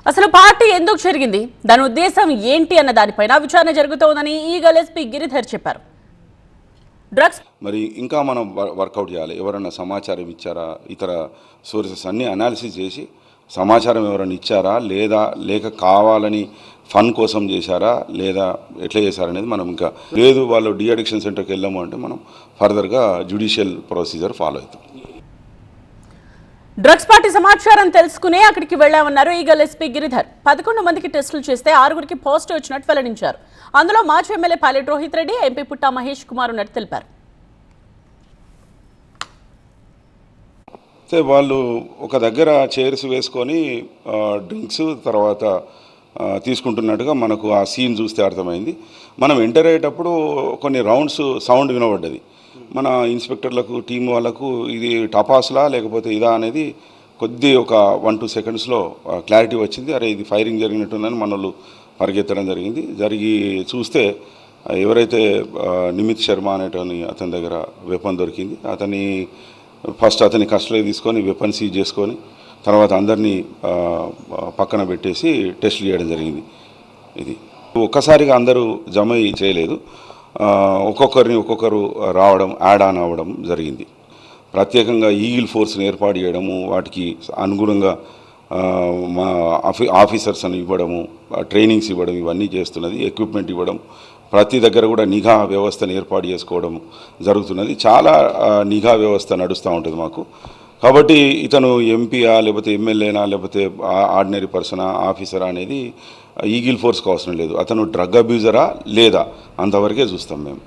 అసలు పార్టీ ఎందుకు జరిగింది, దాని ఉద్దేశం ఏంటి అన్న దానిపైన విచారణ జరుగుతోందని ఈగల్ ఎస్పీ గిరిధర్ చెప్పారు. డ్రగ్స్ మరి ఇంకా మనం వర్కౌట్ చేయాలి. ఎవరైనా సమాచారం ఇచ్చారా, ఇతర సోర్సెస్ అన్నీ అనాలిసిస్ చేసి సమాచారం ఎవరైనా ఇచ్చారా లేదా, లేక కావాలని ఫన్ కోసం చేశారా లేదా ఎట్లా చేశారనేది మనం ఇంకా లేదు వాళ్ళు డి అడిక్షన్ సెంటర్కి వెళ్ళాము అంటే మనం ఫర్దర్గా జ్యుడిషియల్ ప్రొసీజర్ ఫాలో అవుతాం. డ్రగ్స్ పార్టీ సమాచారం తెలుసుకునే అక్కడికి వెళ్లామన్నారు ఈగల్ ఎస్పీ గిరిధర్. 11 మందికి టెస్టులు చేస్తే 6గురికి పాజిటివ్ వచ్చినట్టు వెల్లడించారు. అందులో మాజీ ఎమ్మెల్యే పైలట్ రోహిత్ రెడ్డి, ఎంపీ పుట్టా మహేష్ కుమార్ ఉన్నట్టు తెలిపారు. వాళ్ళు ఒక దగ్గర చైర్స్ వేసుకొని డ్రింక్స్ తర్వాత తీసుకుంటున్నట్టుగా మనకు ఆ సీన్ చూస్తే అర్థమైంది. మనం ఎంటర్ అయ్యేటప్పుడు కొన్ని రౌండ్స్ సౌండ్ వినబడ్డది. మన ఇన్స్పెక్టర్లకు టీం వాళ్ళకు ఇది టపాసులా లేకపోతే ఇదా అనేది కొద్ది ఒక 1-2 సెకండ్స్లో క్లారిటీ వచ్చింది. అరే ఇది ఫైరింగ్ జరిగినట్టుందని మనోళ్ళు పరిగెత్తడం జరిగి చూస్తే ఎవరైతే నిమిత్ శర్మ అనేటని అతని దగ్గర వెపన్ దొరికింది. ఫస్ట్ అతని కస్టడీ తీసుకొని వెపన్ సీజ్ చేసుకొని తర్వాత అందరినీ పక్కన పెట్టేసి టెస్టులు చేయడం జరిగింది. ఇది ఒక్కసారిగా అందరూ జమ చేయలేదు, ఒక్కొక్కరు రావడం, యాడ్ ఆన్ అవ్వడం జరిగింది. ప్రత్యేకంగా ఈగిల్ ఫోర్స్ని ఏర్పాటు చేయడము, వాటికి అనుగుణంగా మా ఆఫీసర్స్ అని ఇవ్వడము, ట్రైనింగ్స్ ఇవ్వడం, ఇవన్నీ చేస్తున్నది. ఎక్విప్మెంట్ ఇవ్వడం, ప్రతి దగ్గర కూడా నిఘా వ్యవస్థను ఏర్పాటు చేసుకోవడం జరుగుతున్నది. చాలా నిఘా వ్యవస్థ నడుస్తూ ఉంటుంది మాకు. కాబట్టి ఇతను ఎంపీయా లేకపోతే ఎమ్మెల్యేనా లేకపోతే ఆర్డినరీ పర్సనా ఆఫీసరా అనేది ఈగిల్ ఫోర్స్కి అవసరం లేదు. అతను డ్రగ్ అబ్యూజరా లేదా అంతవరకే చూస్తాం మేము.